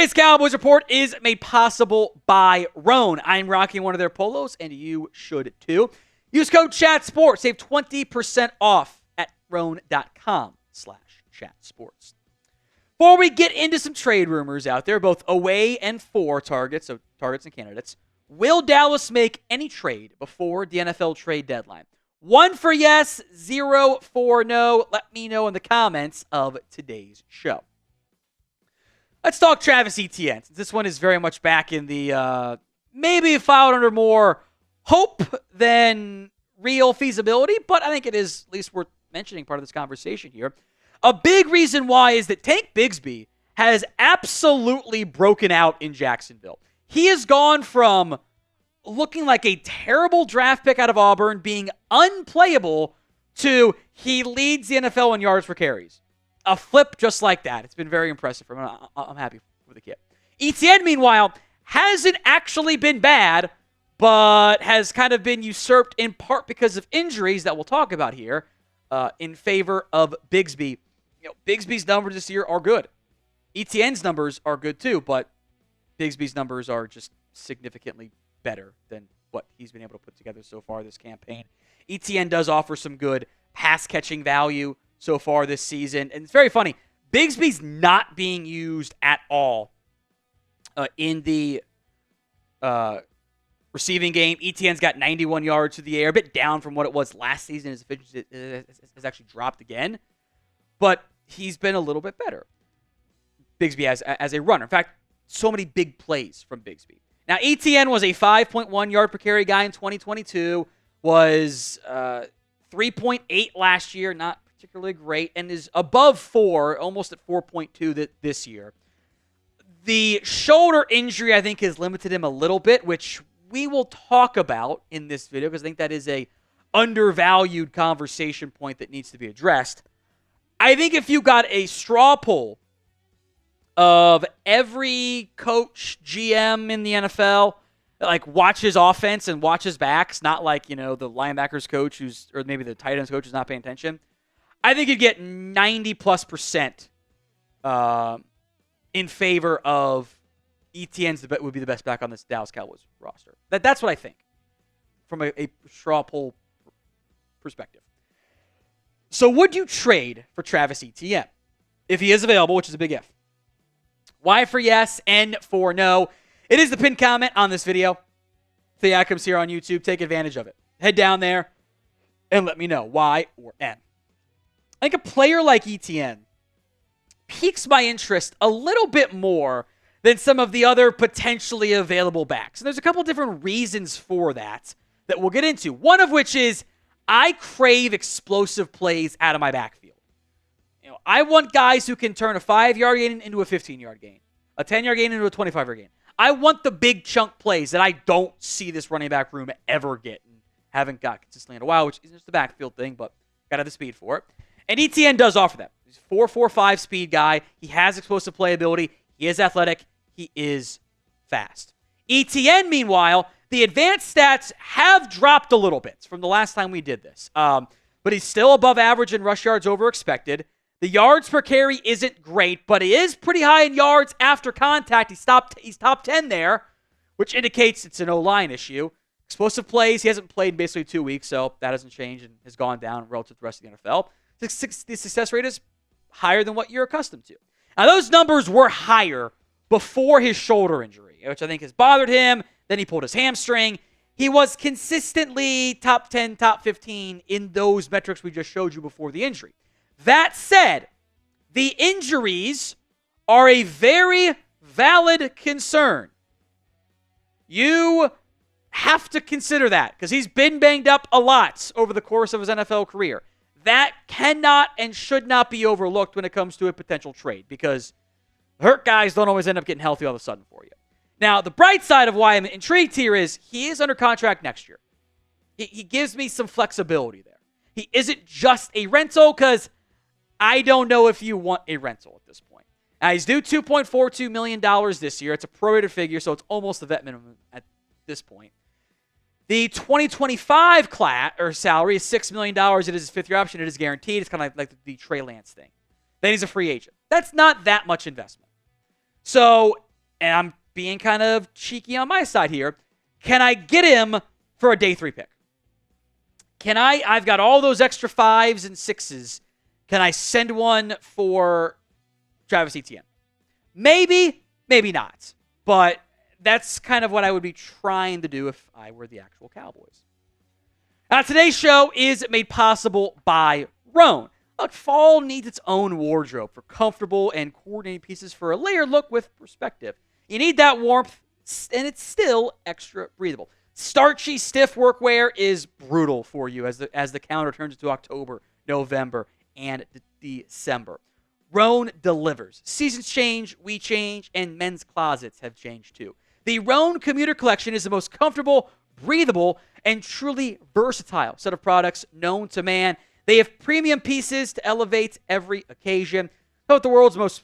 Today's Cowboys Report is made possible by Roan. I'm rocking one of their polos, and you should too. Use code CHATSPORTS. Save 20% off at roan.com/chatsports. Before we get into some trade rumors out there, both away and for targets, so targets and candidates, will Dallas make any trade before the NFL trade deadline? 1 for yes, 0 for no. Let me know in the comments of today's show. Let's talk Travis Etienne. This one is very much back in the maybe filed under more hope than real feasibility, but I think it is at least worth mentioning part of this conversation here. A big reason why is that Tank Bigsby has absolutely broken out in Jacksonville. He has gone from looking like a terrible draft pick out of Auburn, being unplayable, to he leads the NFL in yards per carries. A flip just like that. It's been very impressive for him. I'm happy with the kid. Etienne, meanwhile, hasn't actually been bad, but has kind of been usurped in part because of injuries that we'll talk about here in favor of Bigsby. Bigsby's numbers this year are good. Etienne's numbers are good too, but Bigsby's numbers are just significantly better than what he's been able to put together so far this campaign. Etienne does offer some good pass-catching value so far this season. And it's very funny. Bigsby's not being used at all in the receiving game. Etienne's got 91 yards to the air, a bit down from what it was last season. His efficiency has actually dropped again. But he's been a little bit better, Bigsby, as a runner. In fact, so many big plays from Bigsby. Now, Etienne was a 5.1 yard per carry guy in 2022, was 3.8 last year, not particularly great, and is above 4, almost at 4.2 this year. The shoulder injury, I think, has limited him a little bit, which we will talk about in this video, because I think that is a undervalued conversation point that needs to be addressed. I think if you got a straw poll of every coach, GM in the NFL that like watches offense and watches backs, not like, the linebackers coach or maybe the tight ends coach who's not paying attention, I think you'd get 90+% in favor of Etienne's would be the best back on this Dallas Cowboys roster. That's what I think from a straw poll perspective. So would you trade for Travis Etienne if he is available, which is a big if? Y for yes, N for no. It is the pinned comment on this video. If the outcome's here on YouTube, take advantage of it. Head down there and let me know, Y or N. I think a player like Etienne piques my interest a little bit more than some of the other potentially available backs. And there's a couple different reasons for that we'll get into. One of which is I crave explosive plays out of my backfield. I want guys who can turn a 5-yard gain into a 15-yard gain, a 10-yard gain into a 25-yard gain. I want the big chunk plays that I don't see this running back room ever get and haven't got consistently in a while, which isn't just the backfield thing, but got to have the speed for it. And Etienne does offer that. He's a 4.45 speed guy. He has explosive playability. He is athletic. He is fast. Etienne, meanwhile, the advanced stats have dropped a little bit from the last time we did this. But he's still above average in rush yards over expected. The yards per carry isn't great, but he is pretty high in yards after contact. He's top 10 there, which indicates it's an O-line issue. Explosive plays, he hasn't played in basically 2 weeks, so that hasn't changed and has gone down relative to the rest of the NFL. The success rate is higher than what you're accustomed to. Now, those numbers were higher before his shoulder injury, which I think has bothered him. Then he pulled his hamstring. He was consistently top 10, top 15 in those metrics we just showed you before the injury. That said, the injuries are a very valid concern. You have to consider that because he's been banged up a lot over the course of his NFL career. That cannot and should not be overlooked when it comes to a potential trade because hurt guys don't always end up getting healthy all of a sudden for you. Now, the bright side of why I'm intrigued here is he is under contract next year. He gives me some flexibility there. He isn't just a rental because I don't know if you want a rental at this point. Now, he's due $2.42 million this year. It's a prorated figure, so it's almost the vet minimum at this point. The 2025 salary is $6 million. It is his fifth-year option. It is guaranteed. It's kind of like the Trey Lance thing. Then he's a free agent. That's not that much investment. So and I'm being kind of cheeky on my side here, can I get him for a day 3 pick? I've got all those extra 5s and 6s. Can I send one for Travis Etienne? Maybe, maybe not. But that's kind of what I would be trying to do if I were the actual Cowboys. Now, today's show is made possible by Roan. Look, fall needs its own wardrobe for comfortable and coordinated pieces for a layered look with perspective. You need that warmth, and it's still extra breathable. Starchy, stiff workwear is brutal for you as the calendar turns into October, November, and December. Roan delivers. Seasons change, we change, and men's closets have changed too. The Roan Commuter Collection is the most comfortable, breathable, and truly versatile set of products known to man. They have premium pieces to elevate every occasion. Some of the world's most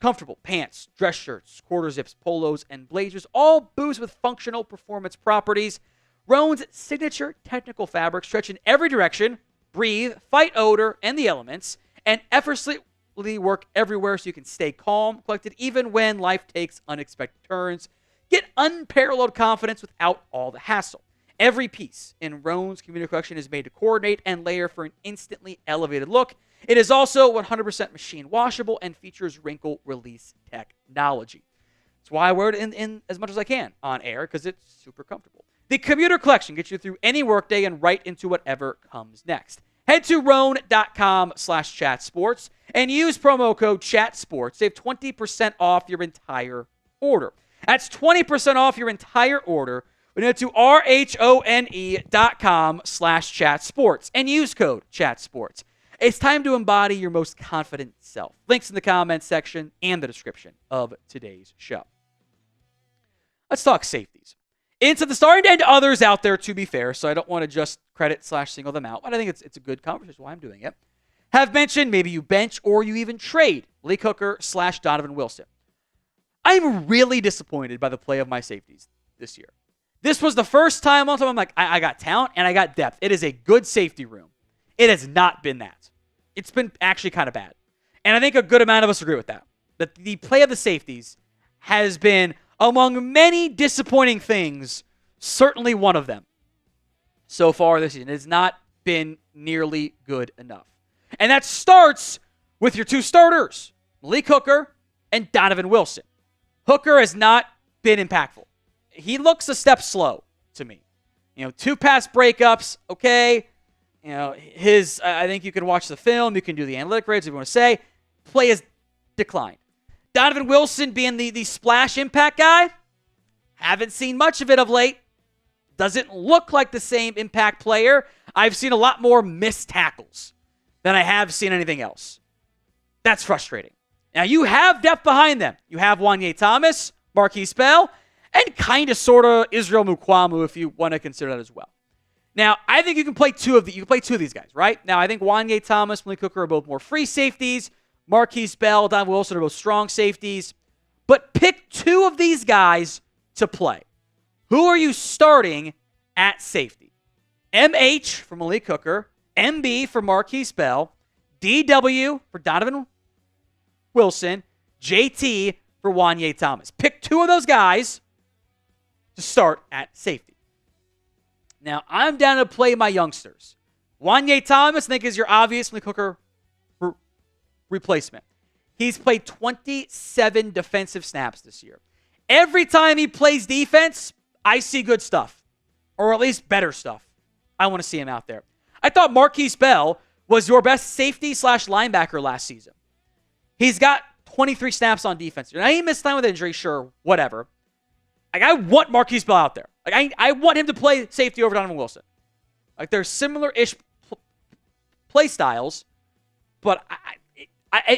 comfortable pants, dress shirts, quarter zips, polos, and blazers, all boost with functional performance properties. Roan's signature technical fabrics stretch in every direction, breathe, fight odor and the elements, and effortlessly work everywhere so you can stay calm, collected, even when life takes unexpected turns. Get unparalleled confidence without all the hassle. Every piece in Roan's Commuter Collection is made to coordinate and layer for an instantly elevated look. It is also 100% machine washable and features wrinkle release technology. That's why I wear it in as much as I can on air, because it's super comfortable. The Commuter Collection gets you through any workday and right into whatever comes next. Head to roan.com/chatsports and use promo code chatsports. Save 20% off your entire order. That's 20% off your entire order when you head to RHONE.com/chatsports and use code chatsports. It's time to embody your most confident self. Links in the comments section and the description of today's show. Let's talk safeties. Into the starting and others out there, to be fair, so I don't want to just credit/single them out, but I think it's a good conversation, why I'm doing it. Have mentioned maybe you bench or you even trade Malik Hooker/Donovan Wilson. I'm really disappointed by the play of my safeties this year. This was the first time I'm like, I got talent and I got depth. It is a good safety room. It has not been that. It's been actually kind of bad. And I think a good amount of us agree with that. That the play of the safeties has been, among many disappointing things, certainly one of them so far this season. It has not been nearly good enough. And that starts with your two starters, Malik Hooker and Donovan Wilson. Hooker has not been impactful. He looks a step slow to me. 2 pass breakups, okay. I think you can watch the film, you can do the analytic grades if you want to say. Play has declined. Donovan Wilson being the splash impact guy, haven't seen much of it of late. Doesn't look like the same impact player. I've seen a lot more missed tackles than I have seen anything else. That's frustrating. Now, you have depth behind them. You have Juanyeh Thomas, Markquese, and kind of, sort of, Israel Mukuamu, if you want to consider that as well. Now, I think you can play two of these guys, right? Now, I think Juanyeh Thomas, Malik Hooker are both more free safeties. Markquese, Donovan Wilson are both strong safeties. But pick 2 of these guys to play. Who are you starting at safety? MH for Malik Hooker, MB for Markquese, DW for Donovan Wilson, JT for Juanyeh Thomas. Pick 2 of those guys to start at safety. Now, I'm down to play my youngsters. Juanyeh Thomas, I think, is your obvious Malik Hooker replacement. He's played 27 defensive snaps this year. Every time he plays defense, I see good stuff, or at least better stuff. I want to see him out there. I thought Markquese was your best safety/linebacker last season. He's got 23 snaps on defense. Now, he missed time with injury, sure, whatever. I want Markquese out there. I want him to play safety over Donovan Wilson. They're similar-ish play styles, but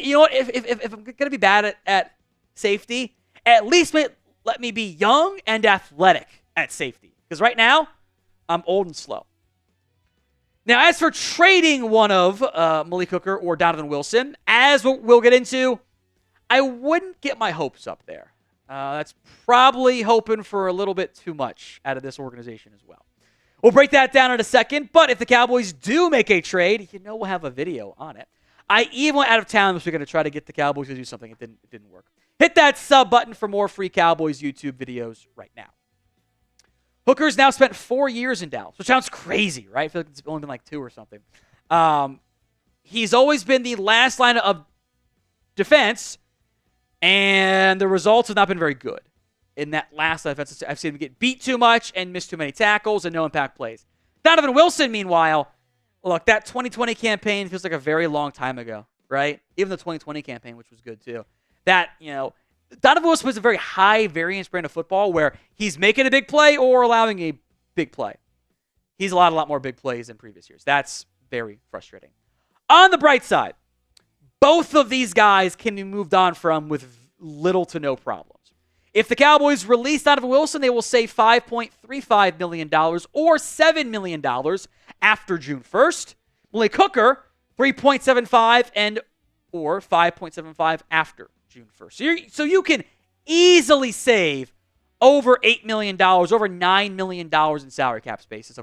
you know what? If I'm going to be bad at safety, at least let me be young and athletic at safety. Because right now, I'm old and slow. Now, as for trading one of Malik Hooker or Donovan Wilson, as we'll get into, I wouldn't get my hopes up there. That's probably hoping for a little bit too much out of this organization as well. We'll break that down in a second, but if the Cowboys do make a trade, we'll have a video on it. I even went out of town this weekend to try to get the Cowboys to do something. It didn't work. Hit that sub button for more free Cowboys YouTube videos right now. Hooker's now spent 4 years in Dallas, which sounds crazy, right? I feel like it's only been like 2 or something. He's always been the last line of defense, and the results have not been very good. In that last defense, I've seen him get beat too much and miss too many tackles and no impact plays. Donovan Wilson, meanwhile, look, that 2020 campaign feels like a very long time ago, right? Even the 2020 campaign, which was good too. Donovan Wilson was a very high variance brand of football where he's making a big play or allowing a big play. He's allowed a lot more big plays than previous years. That's very frustrating. On the bright side, both of these guys can be moved on from with little to no problems. If the Cowboys release Donovan Wilson, they will save $5.35 million or $7 million after June 1st. Malik Hooker, $3.75 and or $5.75 after June 1st. So you can easily save over $8 million, over $9 million in salary cap space.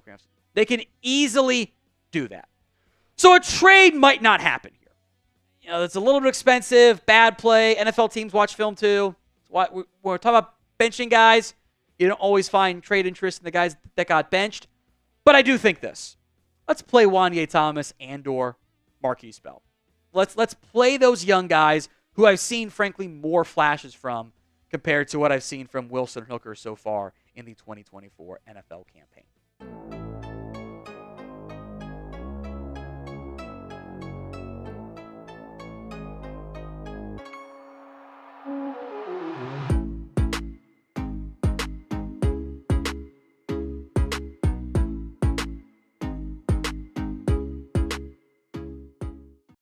They can easily do that. So a trade might not happen here. It's a little bit expensive, bad play. NFL teams watch film too. When we're talking about benching guys, you don't always find trade interest in the guys that got benched. But I do think this. Let's play Juanyeh Thomas and or Markquese. Let's play those young guys who I've seen, frankly, more flashes from compared to what I've seen from Wilson and Hooker so far in the 2024 NFL campaign.